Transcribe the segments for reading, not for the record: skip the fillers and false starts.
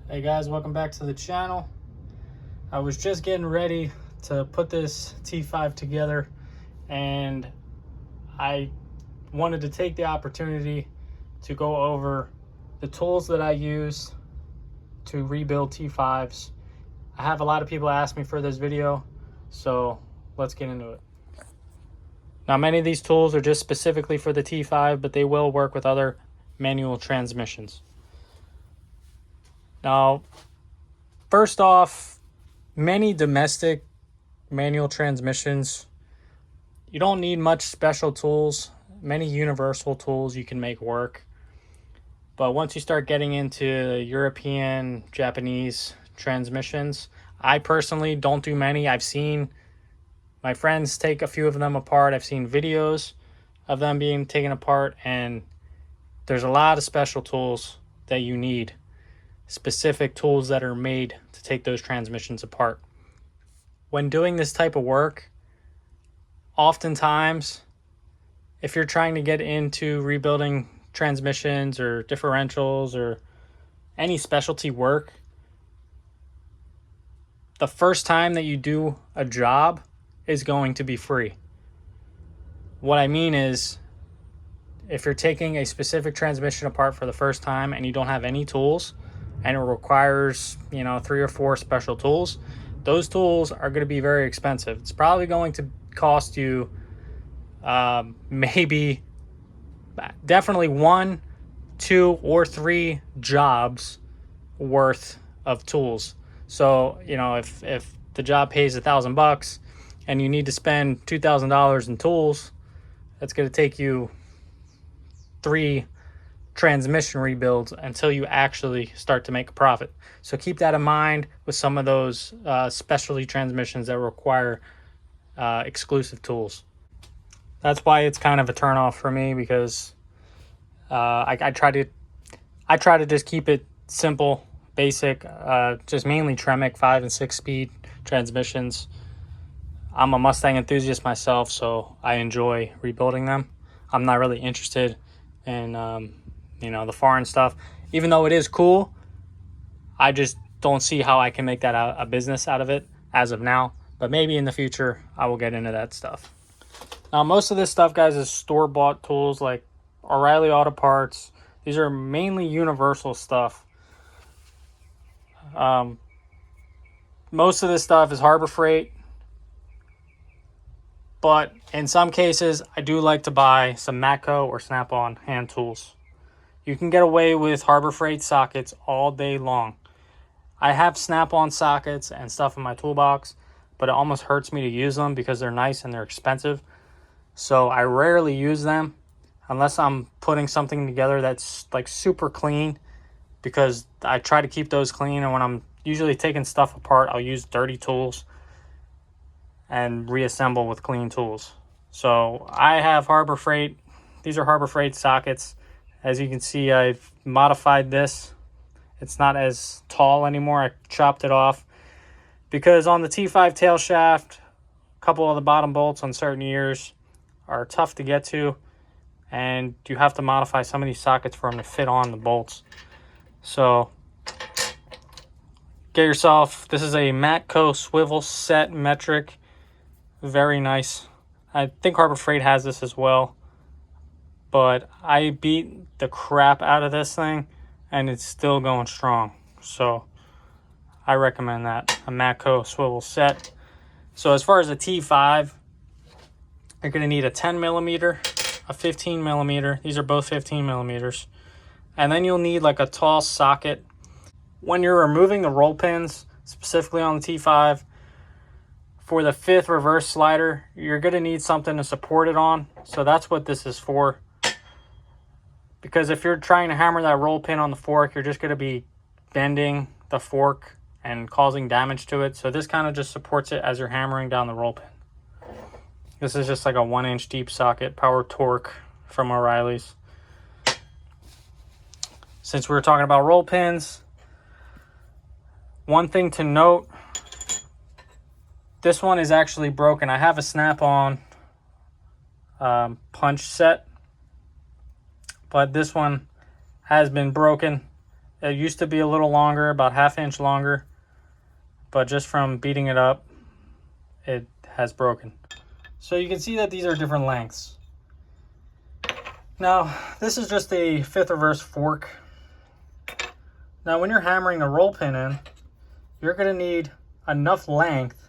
Hey guys, welcome back to the channel. I was just getting ready to put this T5 together, and I wanted to take the opportunity to go over the tools that I use to rebuild T5s. I have a lot of people ask me for this video, so let's get into it. Now, many of these tools are just specifically for the T5, but they will work with other manual transmissions. Now, first off, many domestic manual transmissions, you don't need much special tools. Many universal tools you can make work. But once you start getting into European, Japanese transmissions, I personally don't do many. I've seen my friends take a few of them apart. I've seen videos of them being taken apart, and there's a lot of special tools that you need. Specific tools that are made to take those transmissions apart. When doing this type of work, oftentimes, if you're trying to get into rebuilding transmissions or differentials or any specialty work, the first time that you do a job is going to be free. What I mean is, if you're taking a specific transmission apart for the first time and you don't have any tools, and it requires, 3 or 4 special tools, those tools are going to be very expensive. It's probably going to cost you definitely 1, 2, or 3 jobs worth of tools. So, if the job pays $1,000 and you need to spend $2,000 in tools, that's going to take you 3 transmission rebuilds until you actually start to make a profit. So keep that in mind with some of those specialty transmissions that require exclusive tools. That's why it's kind of a turnoff for me, because I try to just keep it simple, basic, just mainly Tremec 5 and 6 speed transmissions. I'm a Mustang enthusiast myself, so I enjoy rebuilding them. I'm not really interested in the foreign stuff. Even though it is cool, I just don't see how I can make that a business out of it as of now. But maybe in the future, I will get into that stuff. Now, most of this stuff, guys, is store-bought tools like O'Reilly Auto Parts. These are mainly universal stuff. Most of this stuff is Harbor Freight. But in some cases, I do like to buy some Matco or Snap-on hand tools. You can get away with Harbor Freight sockets all day long. I have Snap-on sockets and stuff in my toolbox, but it almost hurts me to use them because they're nice and they're expensive. So I rarely use them unless I'm putting something together that's like super clean, because I try to keep those clean. And when I'm usually taking stuff apart, I'll use dirty tools and reassemble with clean tools. So I have Harbor Freight. These are Harbor Freight sockets. As you can see, I've modified this. It's not as tall anymore. I chopped it off because on the T5 tail shaft, a couple of the bottom bolts on certain ears are tough to get to, and you have to modify some of these sockets for them to fit on the bolts. So get yourself, this is a Matco swivel set metric. Very nice. I think Harbor Freight has this as well, but I beat the crap out of this thing and it's still going strong. So I recommend that, a Matco swivel set. So as far as a T5, you're going to need a 10 millimeter, a 15 millimeter. These are both 15 millimeters. And then you'll need like a tall socket. When you're removing the roll pins, specifically on the T5, for the 5th reverse slider, you're going to need something to support it on. So that's what this is for. Because if you're trying to hammer that roll pin on the fork, you're just going to be bending the fork and causing damage to it. So this kind of just supports it as you're hammering down the roll pin. This is just like a 1-inch deep socket, power torque from O'Reilly's. Since we were talking about roll pins, one thing to note, this one is actually broken. I have a Snap-on punch set, but this one has been broken. It used to be a little longer, about ½ inch longer, but just from beating it up, it has broken. So you can see that these are different lengths. Now, this is just a 5th reverse fork. Now, when you're hammering a roll pin in, you're going to need enough length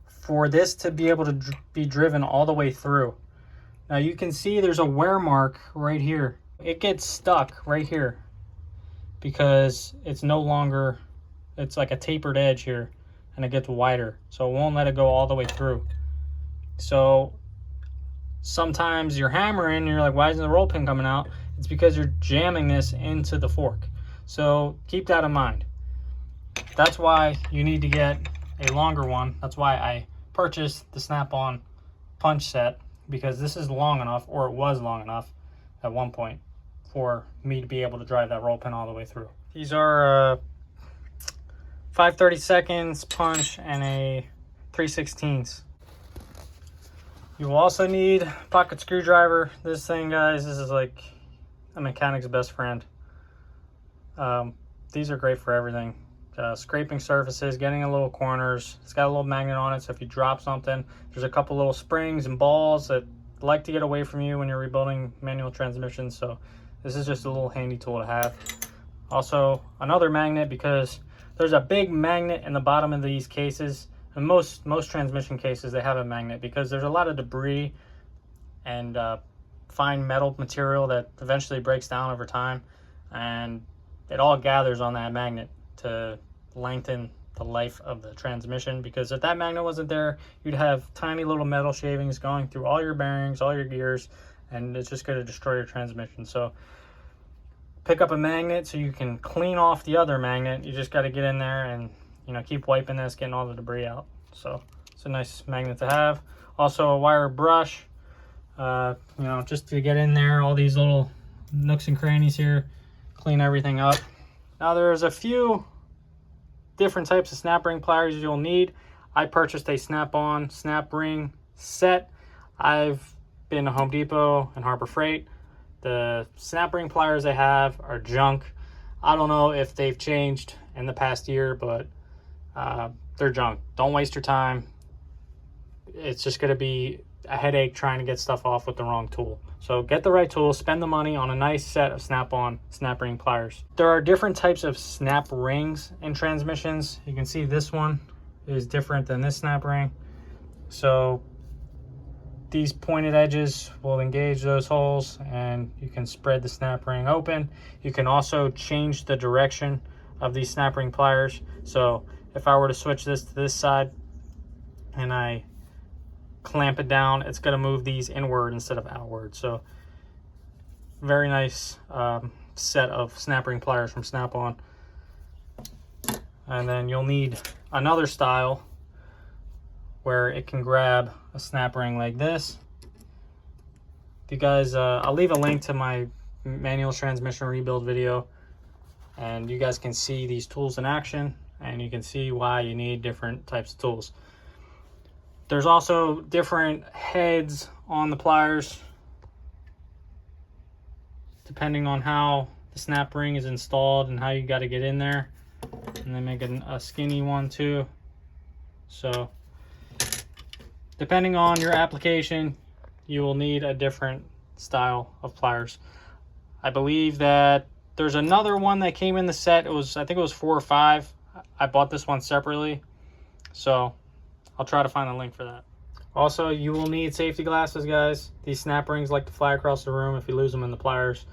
for this to be able to be driven all the way through. Now, you can see there's a wear mark right here. It gets stuck right here because it's no longer, it's like a tapered edge here, and it gets wider, so it won't let it go all the way through. So sometimes you're hammering and you're like, why isn't the roll pin coming out? It's because you're jamming this into the fork. So keep that in mind. That's why you need to get a longer one. That's why I purchased the Snap-on punch set, because this is long enough, or it was long enough at one point, for me to be able to drive that roll pin all the way through. These are 5/32 punch and a 3/16. You will also need a pocket screwdriver. This thing, guys, this is like a mechanic's best friend. These are great for everything. Scraping surfaces, getting in little corners. It's got a little magnet on it, so if you drop something, there's a couple little springs and balls that like to get away from you when you're rebuilding manual transmissions. So this is just a little handy tool to have. Also, another magnet, because there's a big magnet in the bottom of these cases. And most transmission cases, they have a magnet because there's a lot of debris and fine metal material that eventually breaks down over time, and it all gathers on that magnet to lengthen the life of the transmission. Because if that magnet wasn't there, you'd have tiny little metal shavings going through all your bearings, all your gears, and it's just going to destroy your transmission. So pick up a magnet so you can clean off the other magnet. You just got to get in there and, you know, keep wiping this, getting all the debris out. So it's a nice magnet to have. Also a wire brush, you know, just to get in there, all these little nooks and crannies here, clean everything up. Now there's a few different types of snap ring pliers you'll need. I purchased a Snap-on snap ring set. I've been to Home Depot and Harbor Freight. The snap ring pliers they have are junk. I don't know if they've changed in the past year, but they're junk. Don't waste your time. It's just going to be a headache trying to get stuff off with the wrong tool. So get the right tool, spend the money on a nice set of Snap-on snap ring pliers. There are different types of snap rings in transmissions. You can see this one is different than this snap ring. So these pointed edges will engage those holes, and you can spread the snap ring open. You can also change the direction of these snap ring pliers. So if I were to switch this to this side and I clamp it down, it's going to move these inward instead of outward. So very nice set of snap ring pliers from Snap-on. And then you'll need another style where it can grab a snap ring like this. You guys, I'll leave a link to my manual transmission rebuild video, and you guys can see these tools in action, and you can see why you need different types of tools. There's also different heads on the pliers depending on how the snap ring is installed and how you got to get in there. And they make a skinny one too. So depending on your application, you will need a different style of pliers. I believe that there's another one that came in the set. It was, I think it was 4 or 5. I bought this one separately, so I'll try to find a link for that. Also, you will need safety glasses, guys. These snap rings like to fly across the room if you lose them in the pliers,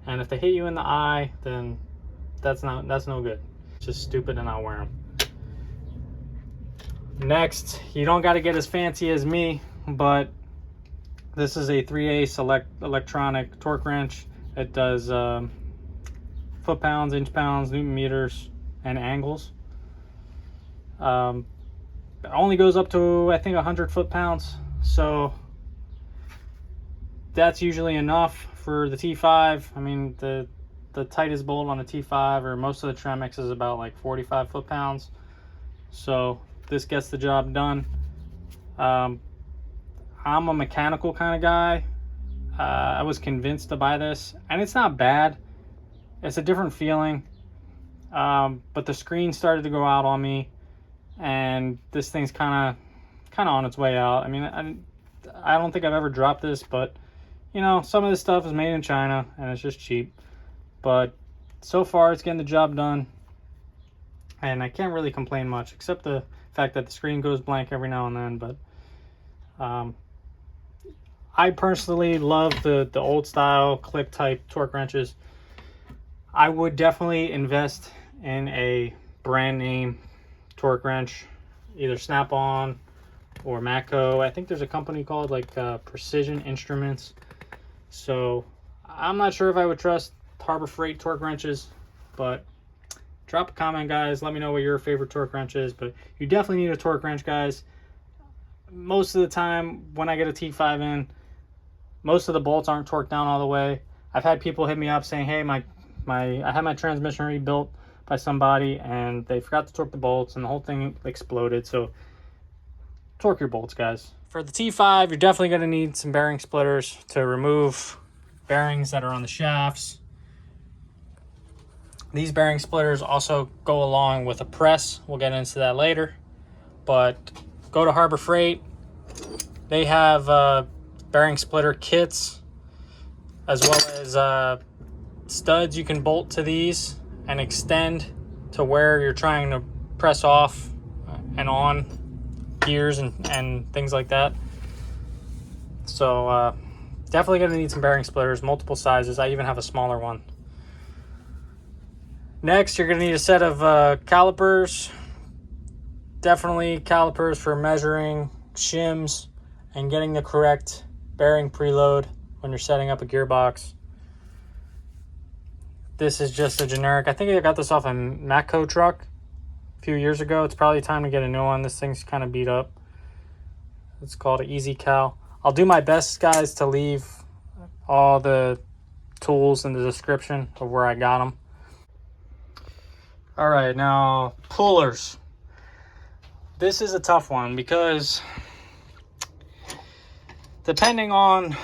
and if they hit you in the eye, then that's no good. It's just stupid to not wear them. Next, you don't got to get as fancy as me, but this is a 3/8 electronic torque wrench. It does foot-pounds, inch-pounds, Newton meters, and angles. It only goes up to, I think, 100 foot-pounds, so that's usually enough for the T5. I mean, the tightest bolt on a T5 or most of the Tremix is about like 45 foot-pounds, so this gets the job done. I'm a mechanical kind of guy. I was convinced to buy this, and it's not bad. It's a different feeling. but the screen started to go out on me, and this thing's kind of on its way out. I mean, I don't think I've ever dropped this, but you know, some of this stuff is made in China and it's just cheap. But so far, it's getting the job done, and I can't really complain much, except the fact that the screen goes blank every now and then. But I personally love the old style clip type torque wrenches. I would definitely invest in a brand name torque wrench, either Snap-on or Matco. I think there's a company called like Precision Instruments. So I'm not sure if I would trust Harbor Freight torque wrenches, but drop a comment, guys. Let me know what your favorite torque wrench is. But you definitely need a torque wrench, guys. Most of the time when I get a T5 in, most of the bolts aren't torqued down all the way. I've had people hit me up saying, hey, I had my transmission rebuilt by somebody and they forgot to torque the bolts and the whole thing exploded. So torque your bolts, guys. For the T5, you're definitely going to need some bearing splitters to remove bearings that are on the shafts. These bearing splitters also go along with a press. We'll get into that later. But go to Harbor Freight. They have bearing splitter kits, as well as studs you can bolt to these and extend to where you're trying to press off and on gears and things like that. So definitely going to need some bearing splitters, multiple sizes. I even have a smaller one. Next, you're going to need a set of calipers. Definitely calipers for measuring shims and getting the correct bearing preload when you're setting up a gearbox. This is just a generic, I think I got this off a Matco truck a few years ago. It's probably time to get a new one. This thing's kind of beat up. It's called an Easy Cal. I'll do my best, guys, to leave all the tools in the description of where I got them. All right, now pullers. This is a tough one because depending on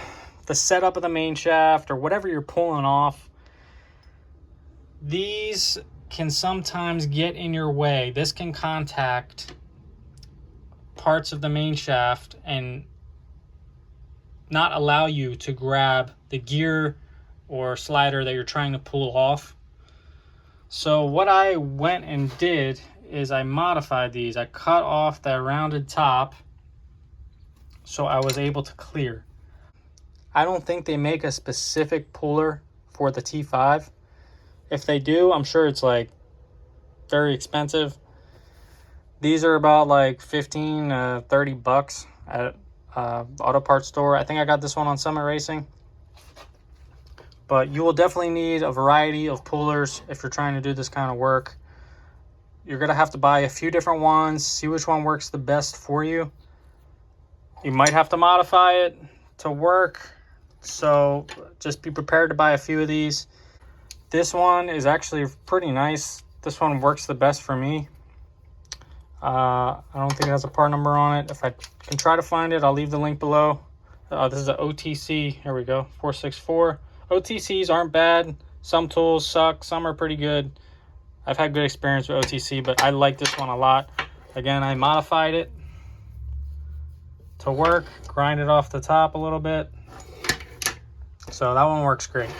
the setup of the main shaft or whatever you're pulling off, these can sometimes get in your way. This can contact parts of the main shaft and not allow you to grab the gear or slider that you're trying to pull off. So what I went and did is I modified these. I cut off that rounded top so I was able to clear. I don't think they make a specific puller for the T5. If they do, I'm sure it's like very expensive. These are about like 15 to 30 bucks at auto parts store. I think I got this one on Summit Racing. But you will definitely need a variety of pullers if you're trying to do this kind of work. You're going to have to buy a few different ones, see which one works the best for you. You might have to modify it to work, so just be prepared to buy a few of these. This one is actually pretty nice. This one works the best for me. I don't think it has a part number on it. If I can try to find it, I'll leave the link below. This is an OTC. Here we go, 464. OTCs aren't bad. Some tools suck, some are pretty good. I've had good experience with OTC, but I like this one a lot. Again, I modified it to work, grind it off the top a little bit. So that one works great.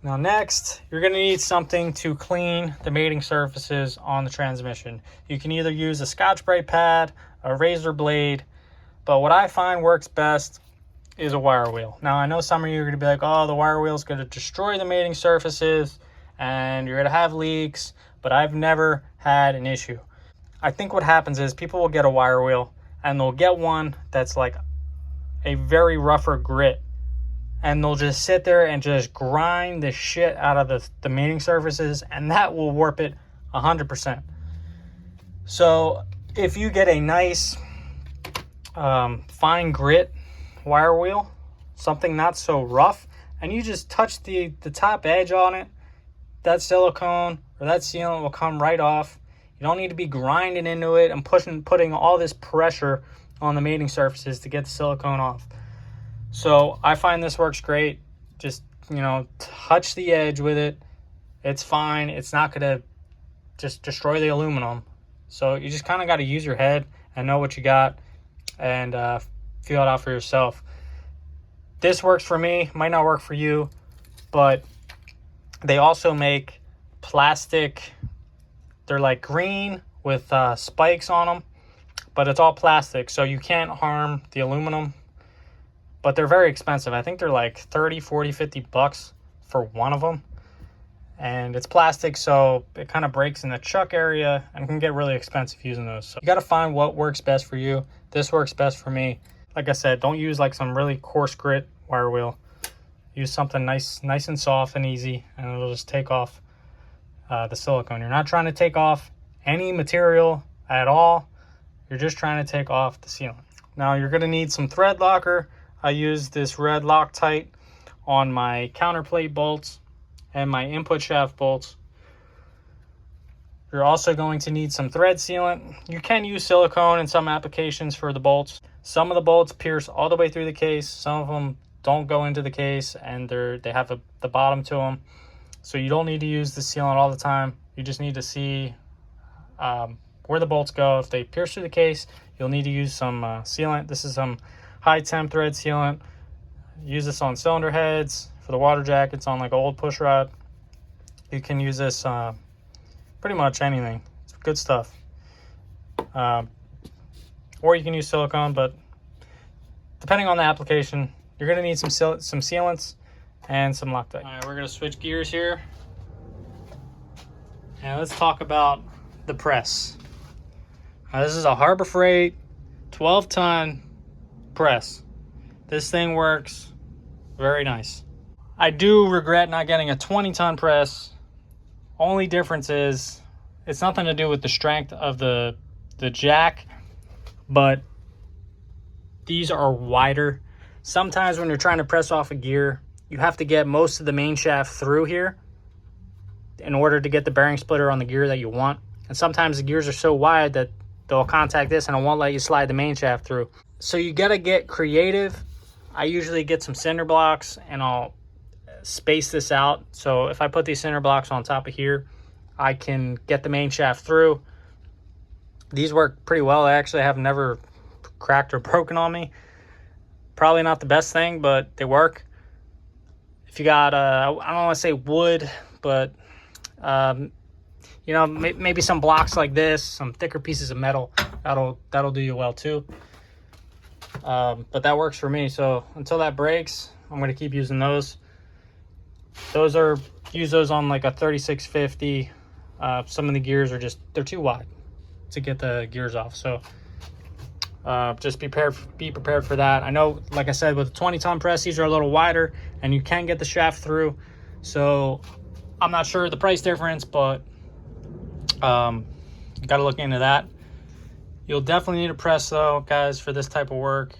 Now next, you're going to need something to clean the mating surfaces on the transmission. You can either use a Scotch-Brite pad, a razor blade, but what I find works best is a wire wheel. Now I know some of you are going to be like, oh, the wire wheel is going to destroy the mating surfaces and you're going to have leaks, but I've never had an issue. I think what happens is people will get a wire wheel and they'll get one that's like a very rougher grit, and they'll just sit there and just grind the shit out of the mating surfaces, and that will warp it 100%. So if you get a nice fine grit wire wheel, something not so rough, and you just touch the top edge on it, that silicone or that sealant will come right off. You don't need to be grinding into it and putting all this pressure on the mating surfaces to get the silicone off. So I find this works great. Just, you know, touch the edge with it It's fine. It's not gonna just destroy the aluminum. So you just kind of got to use your head and know what you got, and feel it out for yourself. This works for me, might not work for you, but they also make plastic. They're like green with spikes on them, but it's all plastic, so you can't harm the aluminum. But they're very expensive. I think they're like 30, 40, 50 bucks for one of them. And it's plastic, so it kind of breaks in the chuck area and can get really expensive using those. So you got to find what works best for you. This works best for me. Like I said, don't use like some really coarse grit wire wheel. Use something nice and soft and easy, and it'll just take off the silicone. You're not trying to take off any material at all. You're just trying to take off the sealant. Now you're going to need some thread locker. I use this red Loctite on my counterplate bolts and my input shaft bolts. You're also going to need some thread sealant. You can use silicone in some applications for the bolts. Some of the bolts pierce all the way through the case. Some of them don't go into the case, and they have the bottom to them. So you don't need to use the sealant all the time. You just need to see where the bolts go. If they pierce through the case, you'll need to use some sealant. This is some high temp thread sealant. Use this on cylinder heads, for the water jackets on like an old push rod. You can use this pretty much anything. It's good stuff. Or you can use silicone, but depending on the application, you're going to need some sealants and some Loctite. All right, we're going to switch gears here. And let's talk about the press. This is a Harbor Freight 12-ton press. This thing works very nice. I do regret not getting a 20-ton press. Only difference is it's nothing to do with the strength of the jack, but these are wider. Sometimes when you're trying to press off a gear, you have to get most of the main shaft through here in order to get the bearing splitter on the gear that you want. And sometimes the gears are so wide that they'll contact this and it won't let you slide the main shaft through. So you got to get creative. I usually get some cinder blocks and I'll space this out. So if I put these cinder blocks on top of here, I can get the main shaft through. These work pretty well. I actually have never cracked or broken on me. Probably not the best thing, but they work. If you got, I don't want to say wood, but you know, maybe some blocks like this, some thicker pieces of metal, that'll do you well too. But that works for me. So until that breaks, I'm going to keep using those. Use those on like a 3650. Some of the gears are they're too wide to get the gears off. So just be prepared for that. I know, like I said, with a 20-ton press, these are a little wider and you can get the shaft through. So I'm not sure the price difference, but you got to look into that. You'll definitely need a press though, guys, for this type of work.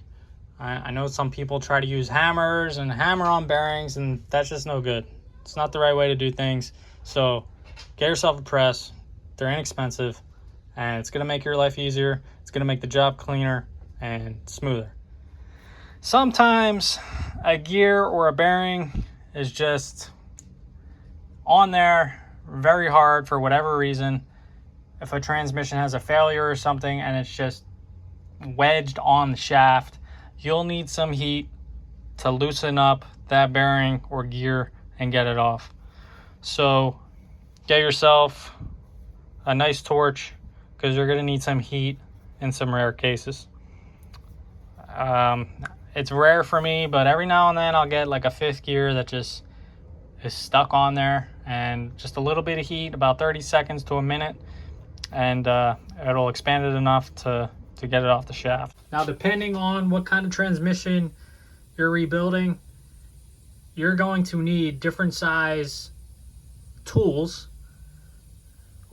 I know some people try to use hammers and hammer on bearings, and that's just no good. It's not the right way to do things. So get yourself a press. They're inexpensive, and it's going to make your life easier. It's going to make the job cleaner and smoother. Sometimes a gear or a bearing is just on there very hard for whatever reason. If a transmission has a failure or something and it's just wedged on the shaft, you'll need some heat to loosen up that bearing or gear and get it off. So get yourself a nice torch, because you're going to need some heat in some rare cases. It's rare for me, but every now and then I'll get like a fifth gear that just is stuck on there, and just a little bit of heat, about 30 seconds to a minute, and it'll expand it enough to get it off the shaft. Now, depending on what kind of transmission you're rebuilding, you're going to need different size tools,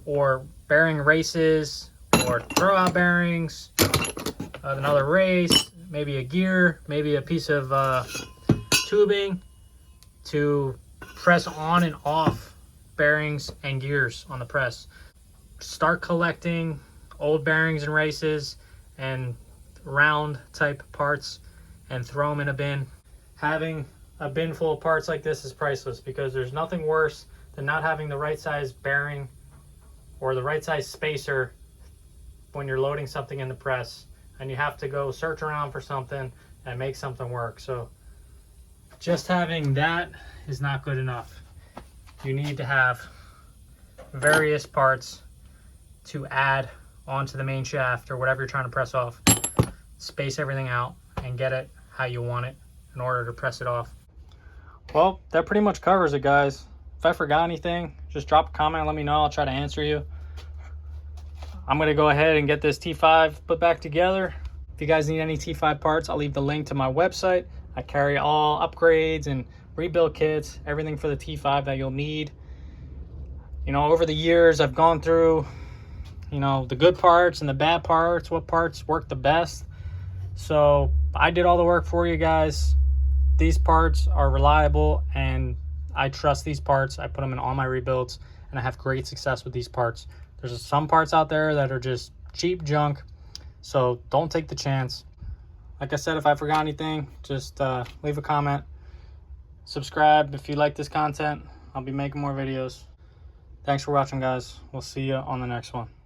or bearing races, or throwout bearings, another race, maybe a gear, maybe a piece of tubing to press on and off bearings and gears on the press. Start collecting old bearings and races and round type parts and throw them in a bin. Having a bin full of parts like this is priceless, because there's nothing worse than not having the right size bearing or the right size spacer when you're loading something in the press and you have to go search around for something and make something work. So just having that is not good enough. You need to have various parts to add onto the main shaft or whatever you're trying to press off. Space everything out and get it how you want it in order to press it off. Well, that pretty much covers it, guys. If I forgot anything, just drop a comment, let me know. I'll try to answer you. I'm gonna go ahead and get this T5 put back together. If you guys need any T5 parts, I'll leave the link to my website. I carry all upgrades and rebuild kits, everything for the T5 that you'll need. You know, over the years, I've gone through, you know, the good parts and the bad parts, what parts work the best. So I did all the work for you guys. These parts are reliable and I trust these parts. I put them in all my rebuilds and I have great success with these parts. There's some parts out there that are just cheap junk, so don't take the chance. Like I said, if I forgot anything, just leave a comment. Subscribe if you like this content. I'll be making more videos. Thanks for watching, guys. We'll see you on the next one.